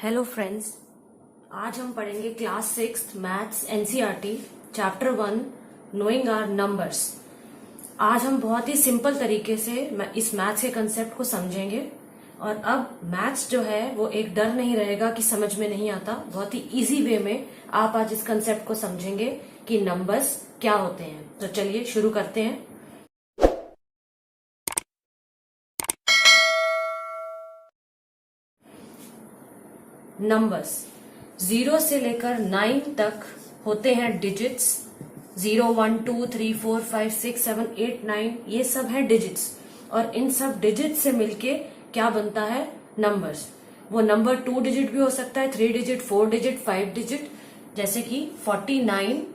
Hello friends, आज हम पढ़ेंगे class 6 maths NCERT chapter 1 knowing our numbers. आज हम बहुत ही सिंपल तरीके से इस मैथ्स के कंसेप्ट को समझेंगे और अब मैथ्स जो है वो एक डर नहीं रहेगा कि समझ में नहीं आता। बहुत ही इजी वे में आप आज इस कंसेप्ट को समझेंगे कि नंबर्स क्या होते हैं। तो चलिए शुरू करते हैं। नंबर्स 0 से लेकर 9 तक होते हैं डिजिट्स। 0, 1, 2, 3, 4, 5, 6, 7, 8, 9 ये सब है डिजिट्स। और इन सब डिजिट से मिलके क्या बनता है? नंबर्स। वो नंबर 2 डिजिट भी हो सकता है, 3 डिजिट, 4 डिजिट, 5 डिजिट। जैसे कि 49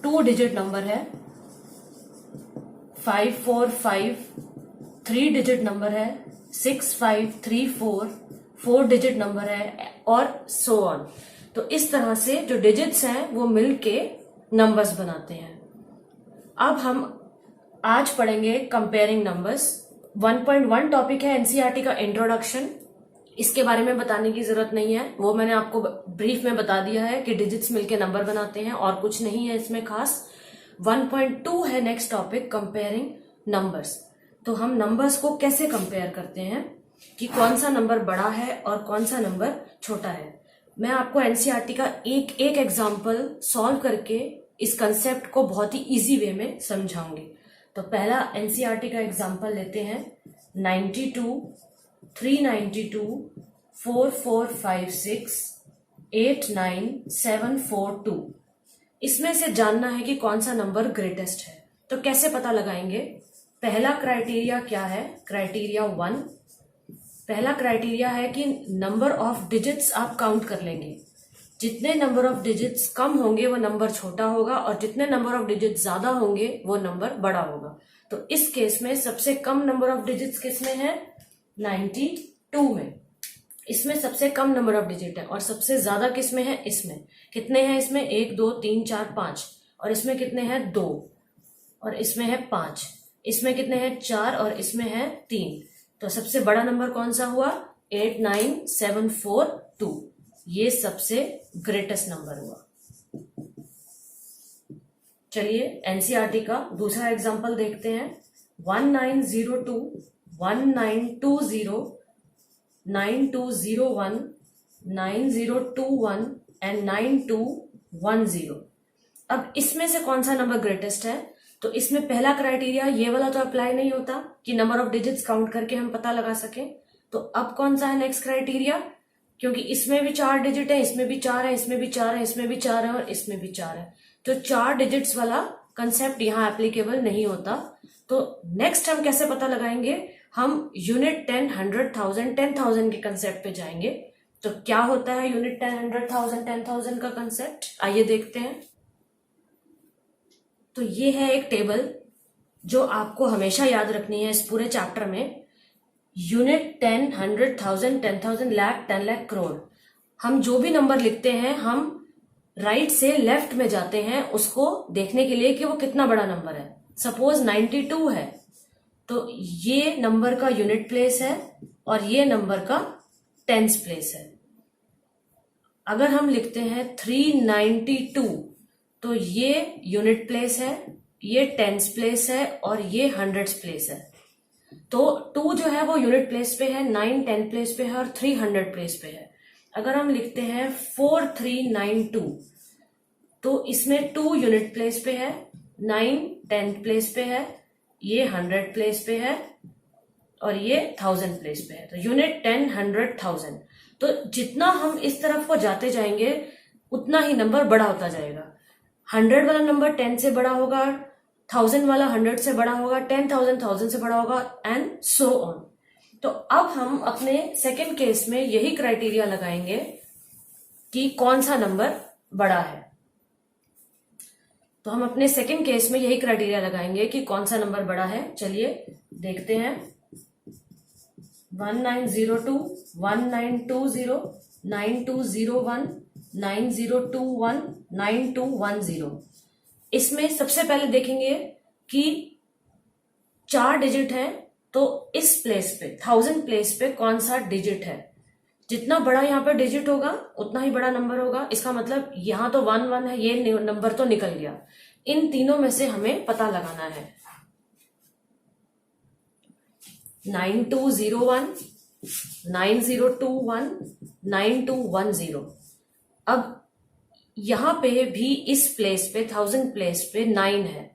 2 डिजिट नंबर है, 545 3 डिजिट नंबर है, 6534 4 डिजिट नंबर है और सो ऑन। तो इस तरह से जो डिजिट्स हैं वो मिलके नंबर्स बनाते हैं। अब हम आज पढ़ेंगे कंपेयरिंग नंबर्स। 1.1 टॉपिक है एनसीईआरटी का इंट्रोडक्शन। इसके बारे में बताने की जरूरत नहीं है, वो मैंने आपको ब्रीफ में बता दिया है कि डिजिट्स मिलके नंबर बनाते हैं और कुछ नहीं है इसमें खास। 1.2 है नेक्स्ट टॉपिक, कंपेयरिंग नंबर्स। तो हम नंबर्स को कैसे कंपेयर करते हैं कि कौन सा नंबर बड़ा है और कौन सा नंबर छोटा है। मैं आपको एनसीईआरटी का एक एग्जाम्पल सॉल्व करके इस कंसेप्ट को बहुत ही इजी वे में समझाऊंगी। तो पहला एनसीईआरटी का एग्जाम्पल लेते हैं। 92, 392, 4456, 89742। इसमें से जानना है कि कौन सा नंबर ग्रेटेस्ट है। तो कैसे पता लगाएंगे? पहला क्राइटेरिया क्या है? क्राइटेरिया 1। पहला क्राइटेरिया है कि नंबर ऑफ डिजिट्स आप काउंट कर लेंगे। जितने नंबर ऑफ डिजिट्स कम होंगे वो नंबर छोटा होगा और जितने नंबर ऑफ डिजिट्स ज्यादा होंगे वो नंबर बड़ा होगा। तो इस केस में सबसे कम नंबर ऑफ डिजिट्स किसमें है? 92 में। इसमें सबसे कम नंबर ऑफ डिजिट है। और सबसे ज्यादा किसमें है? इसमें। कितने हैं इसमें? 1, 2, 3, 4, 5। और इसमें कितने हैं? 2। और इसमें है 5। इसमें कितने हैं? 4। और इसमें है 3। तो सबसे बड़ा नंबर कौन सा हुआ? 89742। ये सबसे ग्रेटेस्ट नंबर हुआ। चलिए एनसीईआरटी का दूसरा एग्जांपल देखते हैं। 1902, 1920, 9201, 9021 एंड 9210। अब इसमें से कौन सा नंबर ग्रेटेस्ट है? तो इसमें पहला क्राइटेरिया ये वाला तो अप्लाई नहीं होता कि नंबर ऑफ डिजिट्स काउंट करके हम पता लगा सकें। तो अब कौन सा है नेक्स्ट क्राइटेरिया? क्योंकि इसमें भी 4 डिजिट है, इसमें भी 4 है, इसमें भी 4 है, इसमें भी 4 है और इसमें भी 4 है। तो 4 डिजिट्स वाला कंसेप्ट यहां एप्लीकेबल नहीं होता। तो नेक्स्ट हम कैसे पता लगाएंगे? हम यूनिट 10, 100, 1000, 10,000 के कंसेप्ट पे जाएंगे। तो क्या होता है यूनिट 10, 100, 1000, 10,000 का कंसेप्ट? आइए देखते हैं। तो ये है एक टेबल जो आपको हमेशा याद रखनी है इस पूरे चैप्टर में। यूनिट 10, 100, 1000, 10,000, लाख, 10 लाख, करोड़। हम जो भी नंबर लिखते हैं हम राइट से लेफ्ट में जाते हैं उसको देखने के लिए कि वो कितना बड़ा नंबर है। सपोज 92 है तो ये नंबर का यूनिट प्लेस है और ये नंबर का टेंस प्लेस है। अगर हम लिखते हैं 392 तो ये यूनिट प्लेस है, ये टेंस प्लेस है और ये हंड्रेड्स प्लेस है। तो 2 जो है वो यूनिट प्लेस पे है, 9 10 प्लेस पे है और 3 100 प्लेस पे है। अगर हम लिखते हैं 4392 तो इसमें 2 यूनिट प्लेस पे है, 9 10 प्लेस पे है, ये 100 प्लेस पे है और ये 1000 प्लेस पे है। तो यूनिट 10, 100, 1000। तो जितना हम इस तरफ को जाते जाएंगे उतना ही नंबर बड़ा होता जाएगा। 100 वाला नंबर 10 से बड़ा होगा, 1000 वाला 100 से बड़ा होगा, 10,000 1000 से बड़ा होगा एंड सो ऑन। तो अब हम अपने सेकेंड केस में यही क्राइटेरिया लगाएंगे कि कौन सा नंबर बड़ा है। तो हम अपने सेकेंड केस में यही क्राइटेरिया लगाएंगे कि कौन सा नंबर बड़ा है। चलिए देखते हैं। 1902, 1920, 9201, 9021, 9210। इसमें सबसे पहले देखेंगे कि 4 डिजिट है तो इस प्लेस पे 1000 प्लेस पे कौन सा डिजिट है। जितना बड़ा यहाँ पे डिजिट होगा उतना ही बड़ा नंबर होगा। इसका मतलब यहाँ तो 1 1 है, ये नंबर तो निकल गया। इन तीनों में से हमें पता लगाना है। 9201, 9021, 9210। अब यहां पे भी इस प्लेस पे 1000 प्लेस पे 9 है,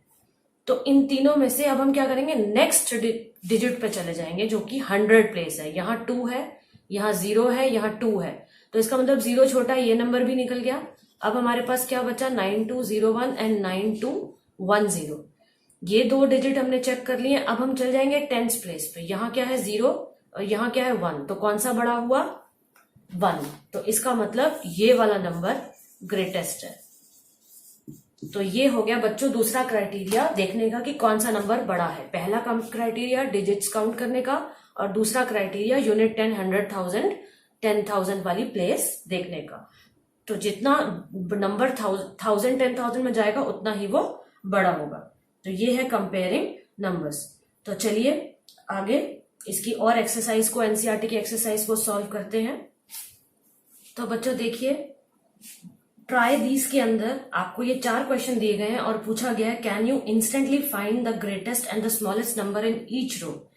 तो इन तीनों में से अब हम क्या करेंगे, नेक्स्ट डिजिट पे चले जाएंगे जो कि 100 प्लेस है। यहाँ 2 है, यहाँ 0 है, यहाँ 2 है, तो इसका मतलब 0 छोटा, ये नंबर भी निकल गया। अब हमारे पास क्या बचा, 9201 एंड 9210। ये दो डिजिट हमने चेक कर लिए। अब हम चल जाएंगे 10th प्लेस पे। यहाँ क्या है 0 और यहाँ क्या है 1, तो कौन सा बड़ा हुआ, 1। तो इसका मतलब ये वाला नंबर ग्रेटेस्ट है। तो ये हो गया बच्चों दूसरा क्राइटेरिया देखने का कि कौन सा नंबर बड़ा है। पहला क्राइटेरिया डिजिट्स काउंट करने का, और दूसरा क्राइटेरिया यूनिट 10, 100,000, 10,000 वाली प्लेस देखने का। तो जितना नंबर 1000, 10,000 में जाएगा उतना ही वो बड़ा होगा। तो ये है कंपेयरिंग नंबर्स। तो चलिए आगे इसकी और एक्सरसाइज को, एनसीईआरटी की एक्सरसाइज को सॉल्व करते हैं। तो बच्चों देखिए, ट्राई दीज के अंदर आपको ये 4 क्वेश्चन दिए गए हैं और पूछा गया है can you instantly find the greatest and the smallest number in each row.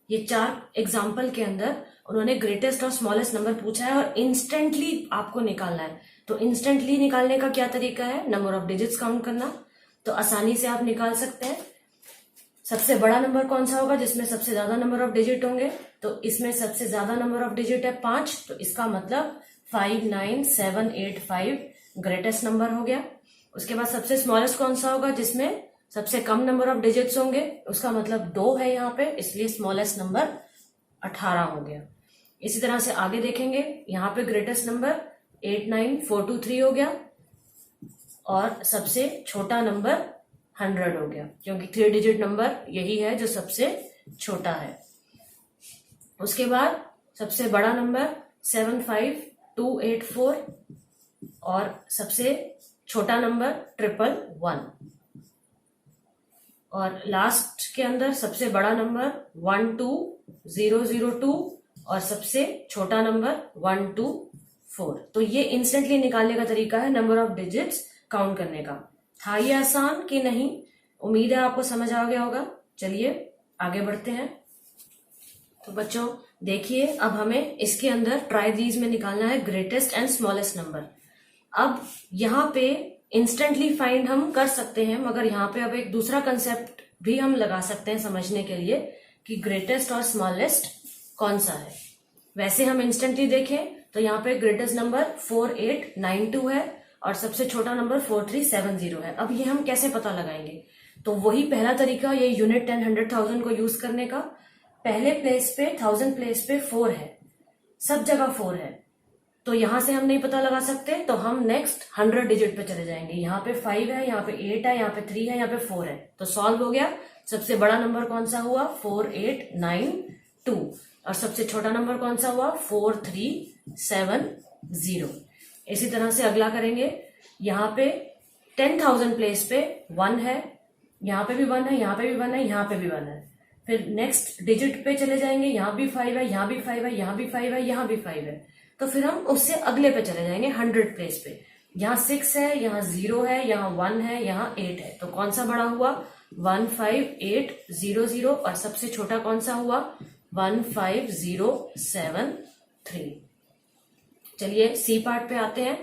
ये 4 एग्जाम्पल के अंदर उन्होंने ग्रेटेस्ट और स्मॉलेस्ट नंबर पूछा है और इंस्टेंटली आपको निकालना है। तो इंस्टेंटली निकालने का क्या तरीका है, नंबर ऑफ डिजिट्स काउंट करना। तो आसानी से आप निकाल सकते हैं। सबसे बड़ा नंबर कौन सा होगा, जिसमें सबसे ज्यादा नंबर ऑफ डिजिट होंगे। तो इसमें सबसे ज्यादा नंबर ऑफ डिजिट है 5, तो इसका मतलब 59785 ग्रेटेस्ट नंबर हो गया। उसके बाद सबसे स्मॉलेस्ट कौन सा होगा, जिसमें सबसे कम नंबर ऑफ डिजिट्स होंगे, उसका मतलब 2 है यहाँ पे, इसलिए स्मॉलेस्ट नंबर 18 हो गया। इसी तरह से आगे देखेंगे, यहाँ पे ग्रेटेस्ट नंबर 89423 हो गया और सबसे छोटा नंबर 100 हो गया, क्योंकि 3 डिजिट नंबर यही है जो सबसे छोटा है। उसके बाद सबसे बड़ा नंबर 75284 और सबसे छोटा नंबर 111, और लास्ट के अंदर सबसे बड़ा नंबर 12002 और सबसे छोटा नंबर 124। तो ये इंस्टेंटली निकालने का तरीका है नंबर ऑफ डिजिट्स काउंट करने का। था ये आसान कि नहीं, उम्मीद है आपको समझ आ गया होगा। चलिए आगे बढ़ते हैं। तो बच्चों देखिए, अब हमें इसके अंदर ट्राई दीज में निकालना है ग्रेटेस्ट एंड स्मॉलेस्ट नंबर। अब यहाँ पे इंस्टेंटली फाइंड हम कर सकते हैं, मगर यहाँ पे अब एक दूसरा कंसेप्ट भी हम लगा सकते हैं समझने के लिए कि ग्रेटेस्ट और स्मॉलेस्ट कौन सा है। वैसे हम इंस्टेंटली देखें तो यहाँ पे ग्रेटेस्ट नंबर 4892 है और सबसे छोटा नंबर 4370 है। अब ये हम कैसे पता लगाएंगे, तो वही पहला तरीका, ये यूनिट 10, 100,000 को यूज करने का। पहले प्लेस पे 1000 प्लेस पे 4 है, सब जगह 4 है, तो यहां से हम नहीं पता लगा सकते, तो हम नेक्स्ट 100 डिजिट पे चले जाएंगे। यहाँ पे 5 है, यहाँ पे 8 है, यहाँ पे 3 है, यहाँ पे 4 है, तो सॉल्व हो गया। सबसे बड़ा नंबर कौन सा हुआ, 4892, और सबसे छोटा नंबर कौन सा हुआ, 4370। इसी तरह से अगला करेंगे। यहाँ पे 10,000 प्लेस पे 1 है, यहाँ पे भी 1 है, यहाँ पे भी 1 है, यहाँ पे भी 1 है। फिर नेक्स्ट डिजिट पे चले जाएंगे, यहाँ भी 5 है, यहाँ भी 5 है, यहाँ भी 5 है, यहाँ भी 5 है, तो फिर हम उससे अगले पे चले जाएंगे 100 प्लेस पे। यहाँ 6 है, यहाँ 0 है, यहाँ 1 है, यहाँ 8 है, तो कौन सा बड़ा हुआ, 15800, और सबसे छोटा कौन सा हुआ, 15073। चलिए सी पार्ट पे आते हैं।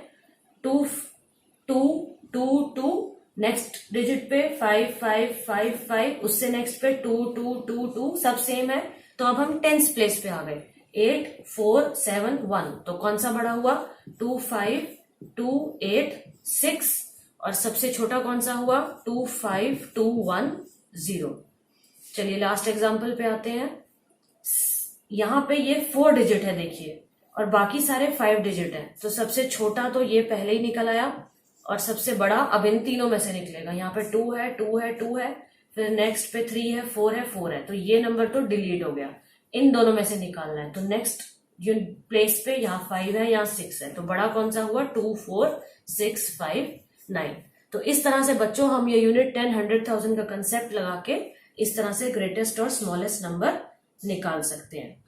2222, नेक्स्ट डिजिट पे 5555, उससे नेक्स्ट पे 2222, सब सेम है। तो अब हम 10th प्लेस पे आ गए, 8471, तो कौन सा बड़ा हुआ, 25286, और सबसे छोटा कौन सा हुआ, 25210। चलिए लास्ट एग्जांपल पे आते हैं। यहाँ पे ये 4 डिजिट है देखिए, और बाकी सारे 5 डिजिट है, तो सबसे छोटा तो ये पहले ही निकल आया, और सबसे बड़ा अब इन तीनों में से निकलेगा। यहाँ पे 2 है, 2 है, 2 है, फिर नेक्स्ट पे 3 है, 4 है, 4 है, तो ये नंबर तो डिलीट हो गया। इन दोनों में से निकालना है, तो नेक्स्ट प्लेस पे यहाँ 5 है, यहाँ 6 है, तो बड़ा कौन सा हुआ, 24659। तो इस तरह से बच्चों हम ये यूनिट 10, 100,000 का कंसेप्ट लगा के इस तरह से ग्रेटेस्ट और स्मॉलेस्ट नंबर निकाल सकते हैं।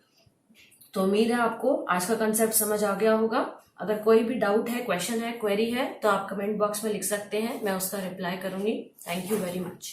तो उम्मीद है आपको आज का कंसेप्ट समझ आ गया होगा। अगर कोई भी डाउट है, क्वेश्चन है, क्वेरी है तो आप कमेंट बॉक्स में लिख सकते हैं, मैं उसका रिप्लाई करूंगी। Thank you very much.